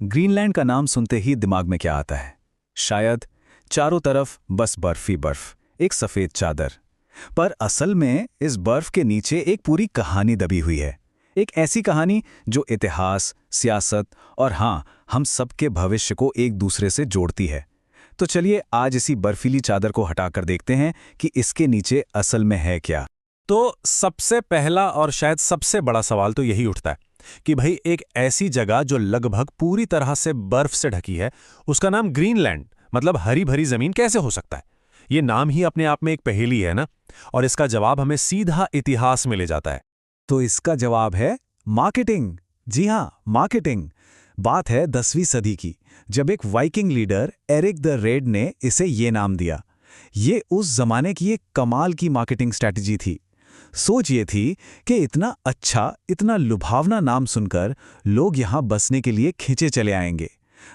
Greenland का नाम सुनते ही दिमाग में क्या आता है? शायद चारों तरफ बस बर्फ ही बर्फ, एक सफेद चादर। पर असल में इस बर्फ के नीचे एक पूरी कहानी दबी हुई है। एक ऐसी कहानी जो इतिहास, सियासत और हाँ, हम सबके भविष्य को एक दूसरे से जोड़ती है। तो चलिए आज इसी बर्फीली चादर को हटाकर देखते हैं कि इसके नीचे असल में है क्या। तो सबसे पहला और शायद सबसे बड़ा सवाल तो यही उठता है कि भाई एक ऐसी जगह जो लगभग पूरी तरह से बर्फ से ढकी है, उसका नाम ग्रीनलैंड मतलब हरी भरी जमीन कैसे हो सकता है? ये नाम ही अपने आप में एक पहेली है ना। और इसका जवाब हमें सीधा इतिहास में ले जाता है। तो इसका जवाब है मार्केटिंग। जी हाँ, मार्केटिंग। बात है 10वीं सदी की, जब एक Viking leader Eric the Red ने इसे ये नाम दिया। ये उस जमाने की एक कमाल की मार्केटिंग स्ट्रैटेजी थी। सोच ये थी कि इतना अच्छा, इतना लुभावना नाम सुनकर लोग यहाँ बसने के लिए खींचे चले आएंगे।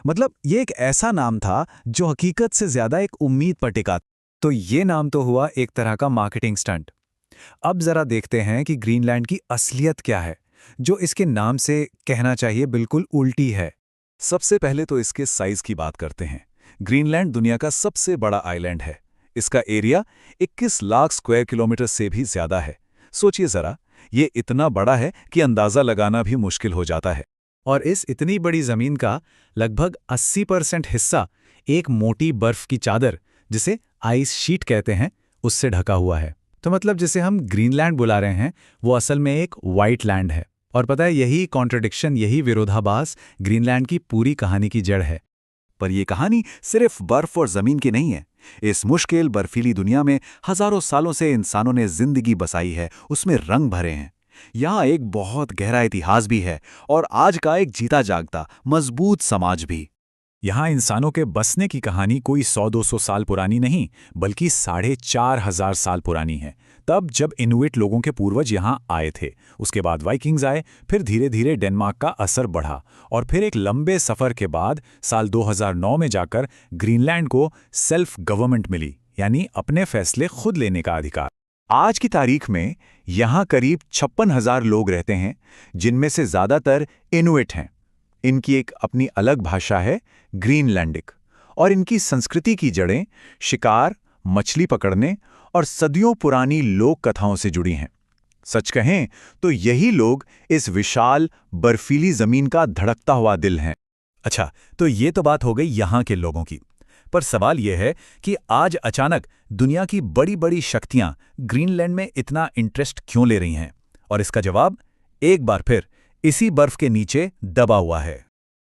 मतलब ये एक ऐसा नाम था जो हकीकत से ज्यादा एक उम्मीद पर टिका। तो ये नाम तो हुआ एक तरह का मार्केटिंग स्टंट। अब जरा देखते हैं कि ग्रीनलैंड की असलियत क्या है, जो इसके नाम से कहना चाहिए बिल्कुल उल्टी है। सबसे पहले तो इसके साइज की बात करते हैं। ग्रीनलैंड दुनिया का सबसे बड़ा आइलैंड है। इसका एरिया 21 लाख स्क्वायर किलोमीटर से भी ज्यादा है। सोचिए जरा, ये इतना बड़ा है कि अंदाजा लगाना भी मुश्किल हो जाता है। और इस इतनी बड़ी जमीन का लगभग 80% हिस्सा एक मोटी बर्फ की चादर, जिसे आइस शीट कहते हैं, उससे ढका हुआ है। तो मतलब जिसे हम ग्रीनलैंड बुला रहे हैं, वो असल में एक वाइट लैंड है। और पता है, यही कॉन्ट्रडिक्शन, यही विरोधाभास ग्रीनलैंड की पूरी कहानी की जड़ है। पर यह कहानी सिर्फ बर्फ और जमीन की नहीं है। इस मुश्किल बर्फीली दुनिया में हजारों सालों से इंसानों ने जिंदगी बसाई है, उसमें रंग भरे हैं। यहाँ एक बहुत गहरा इतिहास भी है और आज का एक जीता जागता मजबूत समाज भी। यहाँ इंसानों के बसने की कहानी कोई 100-200 साल पुरानी नहीं, बल्कि 4,500 साल पुरानी है। तब जब इनुइट लोगों के पूर्वज यहाँ आए थे, उसके बाद वाइकिंग्स आए, फिर धीरे धीरे डेनमार्क का असर बढ़ा और फिर एक लंबे सफर के बाद साल 2009 में जाकर ग्रीनलैंड को सेल्फ गवर्नमेंट मिली, यानी अपने फैसले खुद लेने का अधिकार। आज की तारीख में यहाँ करीब 56,000 लोग रहते हैं, जिनमें से ज्यादातर इनुइट हैं। इनकी एक अपनी अलग भाषा है, ग्रीनलैंडिक, और इनकी संस्कृति की जड़ें शिकार, मछली पकड़ने और सदियों पुरानी लोक कथाओं से जुड़ी हैं। सच कहें तो यही लोग इस विशाल बर्फीली जमीन का धड़कता हुआ दिल हैं। अच्छा, तो ये तो बात हो गई यहाँ के लोगों की। पर सवाल यह है कि आज अचानक दुनिया की बड़ी बड़ी शक्तियां ग्रीनलैंड में इतना इंटरेस्ट क्यों ले रही हैं? और इसका जवाब एक बार फिर इसी बर्फ के नीचे दबा हुआ है।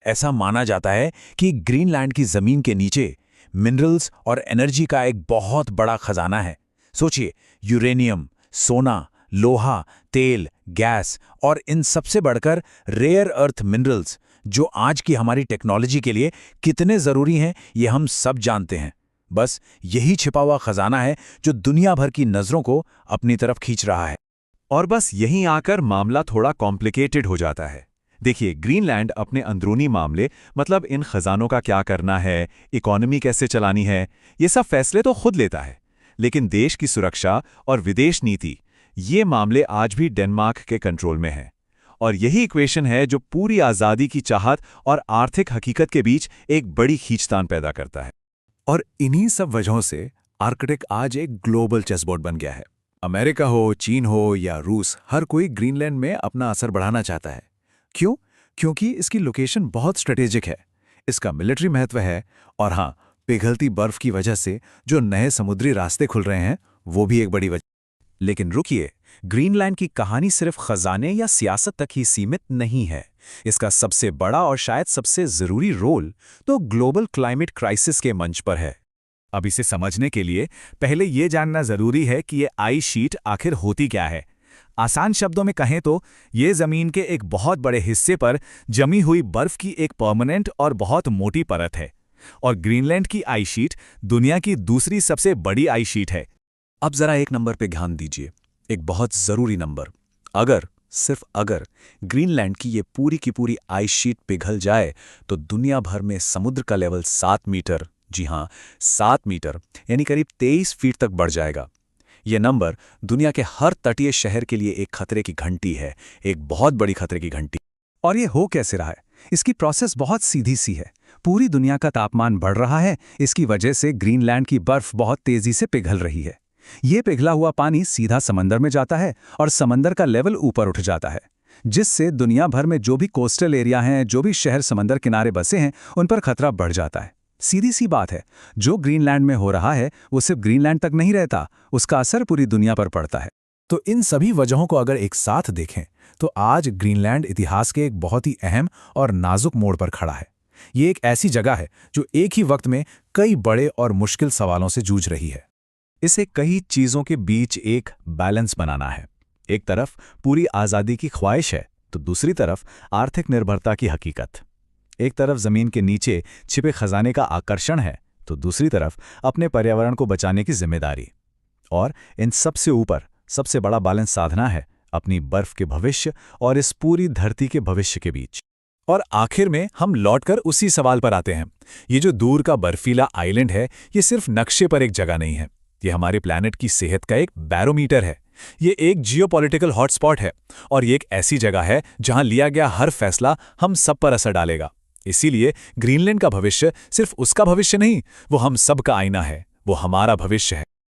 ऐसा माना जाता है कि ग्रीनलैंड की जमीन के नीचे मिनरल्स और एनर्जी का एक बहुत बड़ा खजाना है। सोचिए, यूरेनियम, सोना, लोहा, तेल, गैस और इन सबसे बढ़कर रेयर अर्थ मिनरल्स, जो आज की हमारी टेक्नोलॉजी के लिए कितने जरूरी हैं, ये हम सब जानते हैं। बस यही छिपा हुआ खजाना है जो दुनिया भर की नजरों को अपनी तरफ खींच रहा है। और बस यहीं आकर मामला थोड़ा कॉम्प्लिकेटेड हो जाता है। देखिए, ग्रीनलैंड अपने अंदरूनी मामले, मतलब इन खजानों का क्या करना है, इकोनॉमी कैसे चलानी है, ये सब फैसले तो खुद लेता है। लेकिन देश की सुरक्षा और विदेश नीति, ये मामले आज भी डेनमार्क के कंट्रोल में है। और यही इक्वेशन है जो पूरी आज़ादी की चाहत और आर्थिक हकीकत के बीच एक बड़ी खींचतान पैदा करता है। और इन्हीं सब वजहों से आर्कटिक आज एक ग्लोबल चेसबोर्ड बन गया है। अमेरिका हो, चीन हो या रूस, हर कोई ग्रीनलैंड में अपना असर बढ़ाना चाहता है। क्यों? क्योंकि इसकी लोकेशन बहुत स्ट्रेटेजिक है, इसका मिलिट्री महत्व है, और हाँ, पिघलती बर्फ की वजह से जो नए समुद्री रास्ते खुल रहे हैं, वो भी एक बड़ी वजह। लेकिन रुकिए, ग्रीनलैंड की कहानी सिर्फ खजाने या सियासत तक ही सीमित नहीं है। इसका सबसे बड़ा और शायद सबसे जरूरी रोल तो ग्लोबल क्लाइमेट क्राइसिस के मंच पर है। अब इसे समझने के लिए पहले ये जानना जरूरी है कि ये आइस शीट आखिर होती क्या है। आसान शब्दों में कहें तो ये जमीन के एक बहुत बड़े हिस्से पर जमी हुई बर्फ की एक परमानेंट और बहुत मोटी परत है। और ग्रीनलैंड की आइस शीट दुनिया की दूसरी सबसे बड़ी आइस शीट है। अब जरा एक नंबर पे ध्यान दीजिए, एक बहुत जरूरी नंबर। अगर, सिर्फ अगर, ग्रीनलैंड की ये पूरी की पूरी आइस शीट पिघल जाए तो दुनिया भर में समुद्र का लेवल 7 मीटर, जी हाँ 7 मीटर, यानी करीब 23 फीट तक बढ़ जाएगा। यह नंबर दुनिया के हर तटीय शहर के लिए एक खतरे की घंटी है, एक बहुत बड़ी खतरे की घंटी। और ये हो कैसे रहा है? इसकी प्रोसेस बहुत सीधी सी है। पूरी दुनिया का तापमान बढ़ रहा है, इसकी वजह से ग्रीनलैंड की बर्फ बहुत तेजी से पिघल रही है। ये पिघला हुआ पानी सीधा समंदर में जाता है और समंदर का लेवल ऊपर उठ जाता है, जिससे दुनिया भर में जो भी कोस्टल एरिया हैं, जो भी शहर समंदर किनारे बसे हैं, उन पर खतरा बढ़ जाता है। सीधी सी बात है, जो ग्रीनलैंड में हो रहा है वो सिर्फ ग्रीनलैंड तक नहीं रहता, उसका असर पूरी दुनिया पर पड़ता है। तो इन सभी वजहों को अगर एक साथ देखें तो आज ग्रीनलैंड इतिहास के एक बहुत ही अहम और नाजुक मोड़ पर खड़ा है। ये एक ऐसी जगह है जो एक ही वक्त में कई बड़े और मुश्किल सवालों से जूझ रही है। इसे कई चीजों के बीच एक बैलेंस बनाना है। एक तरफ पूरी आज़ादी की ख्वाहिश है, तो दूसरी तरफ आर्थिक निर्भरता की हकीकत। एक तरफ जमीन के नीचे छिपे खजाने का आकर्षण है, तो दूसरी तरफ अपने पर्यावरण को बचाने की जिम्मेदारी। और इन सबसे ऊपर सबसे बड़ा बैलेंस साधना है अपनी बर्फ के भविष्य और इस पूरी धरती के भविष्य के बीच। और आखिर में हम लौटकर उसी सवाल पर आते हैं। ये जो दूर का बर्फीला आइलैंड है, ये सिर्फ नक्शे पर एक जगह नहीं है, ये हमारे प्लैनेट की सेहत का एक बैरोमीटर है। ये एक जियोपॉलिटिकल हॉटस्पॉट है और ये एक ऐसी जगह है जहां लिया गया हर फैसला हम सब पर असर डालेगा। इसीलिए ग्रीनलैंड का भविष्य सिर्फ उसका भविष्य नहीं, वो हम सब का आईना है, वो हमारा भविष्य है।